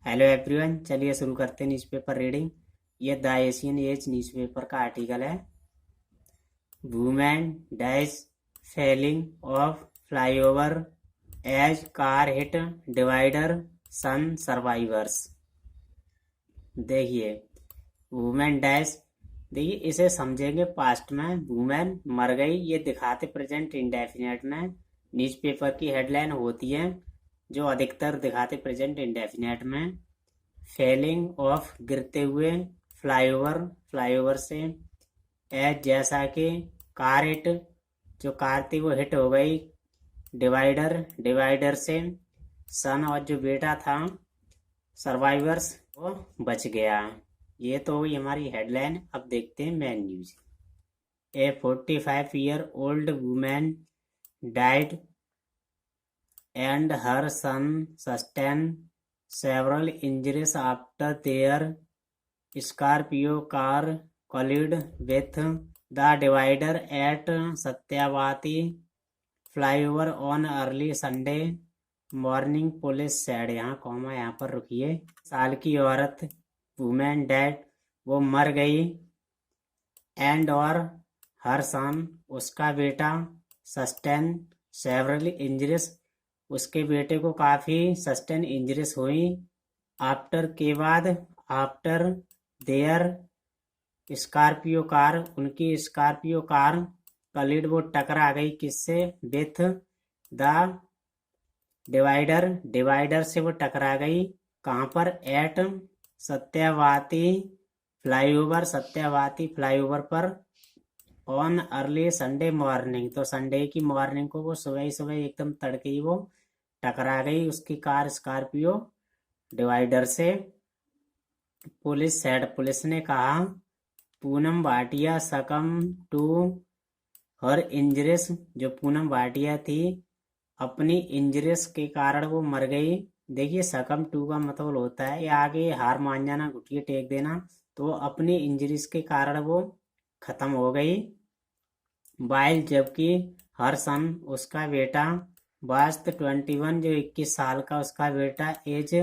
Hello everyone, चलिए शुरू करते हैं न्यूज़पेपर रीडिंग। ये द एशियन एज न्यूज़पेपर का आर्टिकल है। Women dash falling off flyover as car hit divider son survivors. देखिए, वुमेन डैश, देखिए इसे समझेंगे पास्ट में। वुमेन मर गई, ये दिखाते प्रेजेंट इंडेफिनेट में। न्यूज़पेपर की हेडलाइन होती है जो अधिकतर दिखाते प्रेजेंट इंडेफिनेट में। फेलिंग ऑफ, गिरते हुए। फ्लाईओवर, फ्लाईओवर से। एज, जैसा कि। कार हिट, जो कार थी वो हिट हो गई। डिवाइडर, डिवाइडर से। सन, और जो बेटा था सर्वाइवर्स, वो बच गया। ये तो हुई हमारी हेडलाइन। अब देखते हैं main news. A 45-year-old woman died and her son sustained several injuries after their Scorpio car collided with the divider at Satyavati flyover on early Sunday morning, police said। यहाँ कॉमा यहाँ पर रुकिए। साल की औरत, वुमेन डेड, वो मर गई। एंड, और। हर सन, उसका बेटा। सस्टेन सेवरल इंजरीज, उसके बेटे को काफ़ी सस्टेन इंजरीज हुई। आफ्टर, के बाद। आफ्टर देयर स्कॉर्पियो कार, उनकी स्कॉर्पियो कार। कलिड, वो टकरा गई किससे? विथ द डिवाइडर, डिवाइडर से वो टकरा गई। कहाँ पर? एट सत्यवाती फ्लाईओवर, सत्यवाती फ्लाईओवर पर। ऑन अर्ली संडे मॉर्निंग, तो संडे की मॉर्निंग को वो सुबह ही सुबह एकदम तड़के ही वो टकरा गई, उसकी कार स्कॉर्पियो डिवाइडर से। पुलिस सेड, पुलिस ने कहा। पूनम भाटिया सकम टू हर इंजरीज, जो पूनम भाटिया थी अपनी इंजरीज के कारण वो मर गई। देखिए, सकम टू का मतलब होता है ये आगे हार मान जाना, घुटिया टेक देना। तो अपनी इंजरीज के कारण वो खत्म हो गई। वाइल, जबकि। हर सन, उसका बेटा। वास्त 21, जो 21 साल का उसका बेटा। एज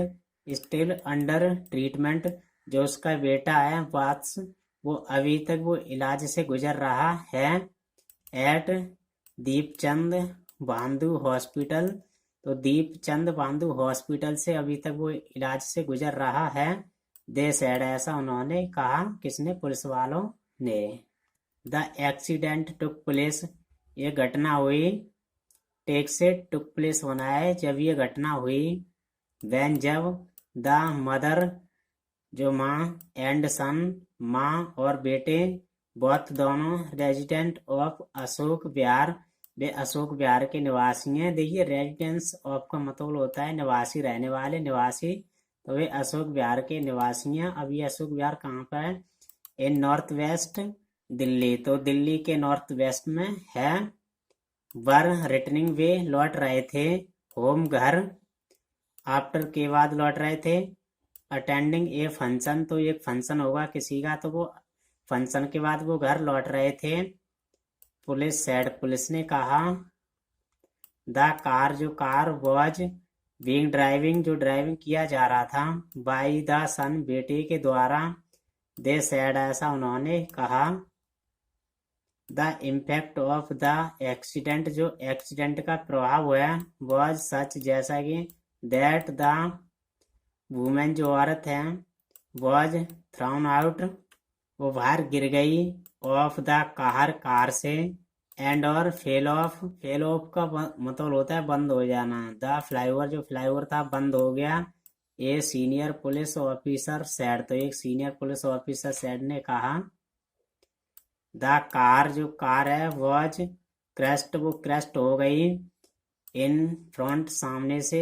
स्टिल अंडर ट्रीटमेंट, जो उसका बेटा है वात्स, वो अभी तक वो इलाज से गुजर रहा है। एट दीपचंद बांधु हॉस्पिटल, तो दीपचंद बांधु हॉस्पिटल से अभी तक वो इलाज से गुजर रहा है। दे सैड, ऐसा उन्होंने कहा। किसने? पुलिस वालों ने। द एक्सीडेंट टुक प्लेस, ये घटना हुई। टेक से टुक प्लेस होना है जब ये घटना हुई। वैन, जब। द मदर, जो माँ। एंड सन, माँ और बेटे। बोथ, दोनों। रेजिडेंट ऑफ अशोक विहार, वे अशोक विहार के निवासी हैं। देखिए, रेजिडेंस ऑफ का मतलब होता है निवासी, रहने वाले, निवासी। तो वे अशोक विहार के निवासी हैं। अब ये अशोक विहार कहाँ पर है? इन नॉर्थ वेस्ट दिल्ली, तो दिल्ली के नॉर्थ वेस्ट में है। वर रिटर्निंग, वे लौट रहे थे। होम, घर। आफ्टर, के बाद लौट रहे थे। अटेंडिंग ए फंक्शन, तो एक फंक्शन होगा किसी का, तो वो फंक्शन के बाद वो घर लौट रहे थे। पुलिस सेड, पुलिस ने कहा। द कार, जो कार। वॉज बीइंग ड्राइविंग, जो ड्राइविंग किया जा रहा था। बाई द सन, बेटे के द्वारा। दे सेड, ऐसा उन्होंने कहा। The impact of the accident, जो एक्सीडेंट का प्रभाव हुआ, वॉज सच, जैसा कि। दैट द वुमेन, जो औरत है। वॉज थ्रोन आउट, वो बाहर गिर गई। ऑफ द कार, कार से। एंड, और। फेल ऑफ, फेल ऑफ का मतलब होता है बंद हो जाना। द फ्लाईओवर, जो फ्लाईओवर था बंद हो गया। A senior police officer said, तो एक सीनियर पुलिस ऑफिसर सेड ने कहा। द कार, जो कार है। वॉज क्रैश्ड, वो क्रैश्ड हो गई। इन फ्रंट, सामने से।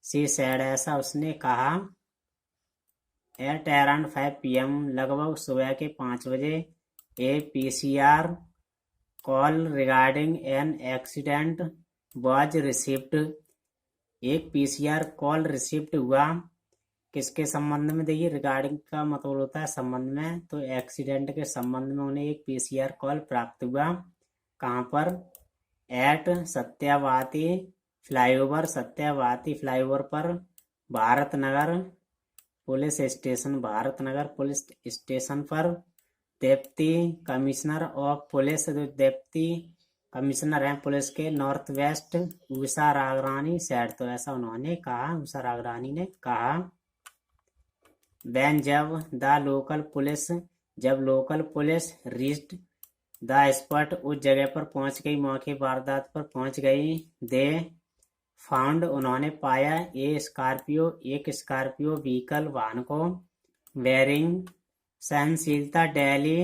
सी सेड, ऐसा उसने कहा। एट अराउंड 5 PM, लगभग सुबह के 5 बजे। ए PCR call regarding an accident was received, एक PCR कॉल रिसीव्ड हुआ। किसके संबंध में? देखिए, रिगार्डिंग का मतलब होता है संबंध में, तो एक्सीडेंट के संबंध में उन्हें एक PCR कॉल प्राप्त हुआ। कहाँ पर? एट सत्यावाती फ्लाईओवर, सत्यावाती फ्लाईओवर पर। Bharat Nagar police station Bharat Nagar police station पर डेप्टी कमिश्नर ऑफ पुलिस, जो डेप्टी कमिश्नर हैं पुलिस के नॉर्थ वेस्ट, उषा रागरानी सेड, तो ऐसा उन्होंने कहा, उषा रागरानी ने कहा। When जब द लोकल पुलिस, जब local police reached the spot, उस जगह पर पहुंच गई, मौके वारदात पर पहुंच गई। दे फाउंड, उन्होंने पाया, एक स्कॉर्पियो व्हीकल, वाहन को, वेयरिंग सहनशीलता दिल्ली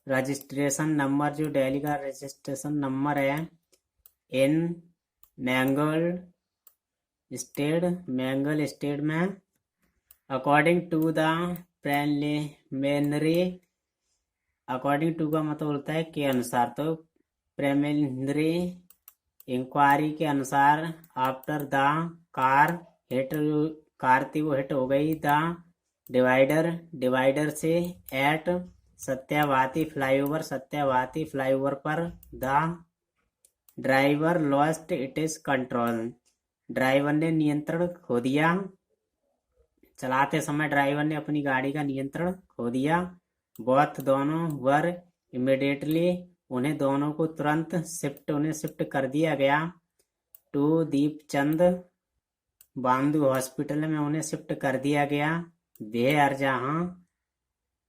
रजिस्ट्रेशन नंबर, जो दिल्ली का रजिस्ट्रेशन नंबर है, इन मैंगल स्टेट में, according to the preliminary, according to का मतलब होता है के अनुसार, तो प्रिलिमिनरी इंक्वायरी के अनुसार, after the car hit, car थी वो हिट हो गई द डिवाइडर से, एट सत्यावाती फ्लाईओवर पर, the driver lost its control, driver ने नियंत्रण खो दिया, चलाते समय ड्राइवर ने अपनी गाड़ी का नियंत्रण खो दिया। बोथ दोनों वर इमीडिएटली, उन्हें दोनों को तुरंत शिफ्ट कर दिया गया, टू दीपचंद बांधु हॉस्पिटल में उन्हें शिफ्ट कर दिया गया। वेयर, जहाँ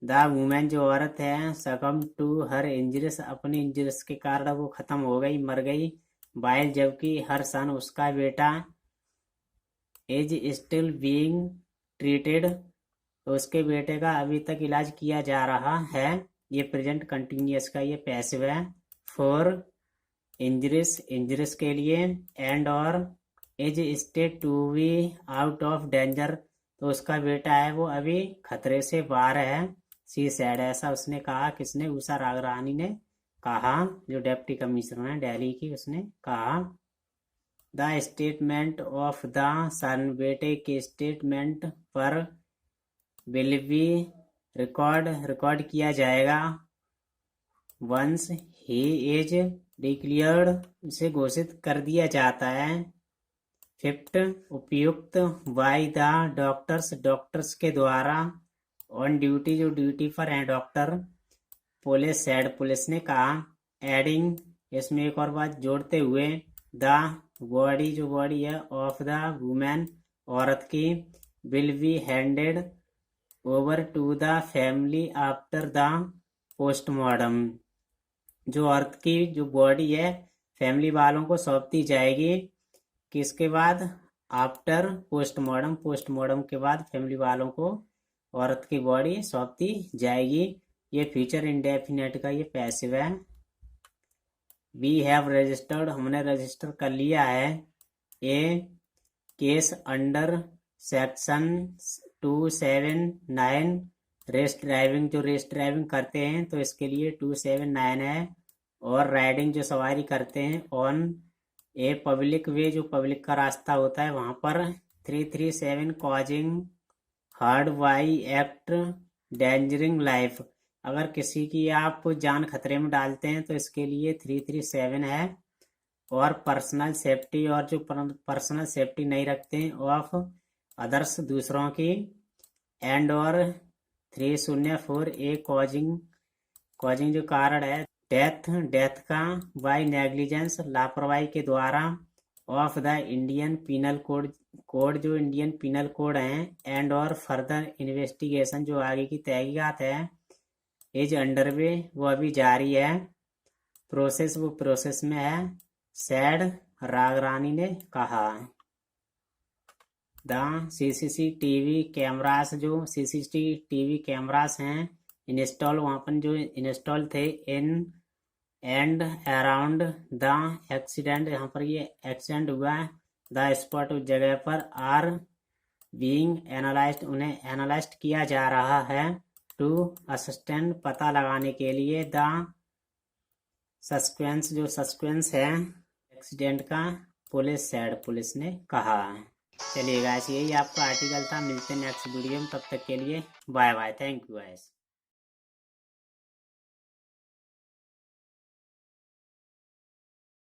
द वुमेन, जो औरत है, सकम टू हर इंजरीज, अपनी इंजरीज के कारण वो खत्म हो गई, मर गई। वाइल, जबकि हर सन, उसका बेटा, इज स्टिल बीइंग ट्रीटेड, तो उसके बेटे का अभी तक इलाज किया जा रहा है। ये प्रेजेंट कंटिन्यूअस का ये पैसिव है। फॉर इंजरीज के लिए, एंड और is state to be out of danger, तो उसका बेटा है वो अभी खतरे से बाहर है। सी सैड, ऐसा उसने कहा, किसने, उषा रागरानी ने कहा, जो डिप्टी कमिश्नर है दिल्ली की, उसने कहा। द स्टेटमेंट ऑफ द सन, बेटे के स्टेटमेंट पर विल बी रिकॉर्ड किया जाएगा। वंस ही इज डिक्लेयर्ड, उसे घोषित कर दिया जाता है। फिफ्थ, उपयुक्त बाय द डॉक्टर्स के द्वारा, ऑन ड्यूटी, जो ड्यूटी पर हैं डॉक्टर। पुलिस सेड, पुलिस ने कहा। एडिंग, इसमें एक और बात जोड़ते हुए, द बॉडी, जो बॉडी है, ऑफ द वुमेन, औरत की, will be handed over to the family after the postmortem, जो औरत की जो बॉडी है फैमिली वालों को सौंप दी जाएगी। किसके बाद? आफ्टर पोस्टमार्टम, पोस्टमार्टम के बाद फैमिली वालों को औरत की बॉडी सौंप दी जाएगी। ये फ्यूचर इंडेफिनेट का ये पैसिव है। वी हैव रजिस्टर्ड, हमने रजिस्टर कर लिया है। A case under section 279, rash driving, जो रेस ड्राइविंग करते हैं तो इसके लिए 279 है। और राइडिंग, जो सवारी करते हैं, ऑन ए पब्लिक वे, जो पब्लिक का रास्ता होता है वहाँ पर, 337 causing hurt by act endangering life, अगर किसी की आप जान खतरे में डालते हैं तो इसके लिए 337 है। और पर्सनल सेफ्टी, और जो पर्सनल सेफ्टी नहीं रखते हैं ऑफ अदर्स, दूसरों की, एंड और 304 ए कॉजिंग जो कारण है डेथ का, बाय नेग्लिजेंस, लापरवाही के द्वारा, of the Indian Penal Code, जो इंडियन पीनल कोड हैं, एंड और फर्दर इन्वेस्टिगेशन, जो आगे की तहकीकात है, इज अंडर वे, वो अभी जारी है। प्रोसेस, वो प्रोसेस में है। सैड, रागरानी ने कहा। द CCTV कैमरास, जो CCTV कैमरास हैं इंस्टॉल, वहाँ पर जो इंस्टॉल थे in and around the accident, यहाँ पर ये एक्सीडेंट हुआ है, द स्पॉट, उस जगह पर, आर बीइंग एनालाइज्ड, उन्हें एनालाइज्ड किया जा रहा है, टू असिस्टेंट, पता लगाने के लिए, द सस्पेंस, जो सस्पेंस है एक्सीडेंट का, पुलिस सैड, पुलिस ने कहा। चलिए गाइस, यही आपका आर्टिकल था। मिलते हैं नेक्स्ट वीडियो में, तब तक के लिए bye bye, thank you guys.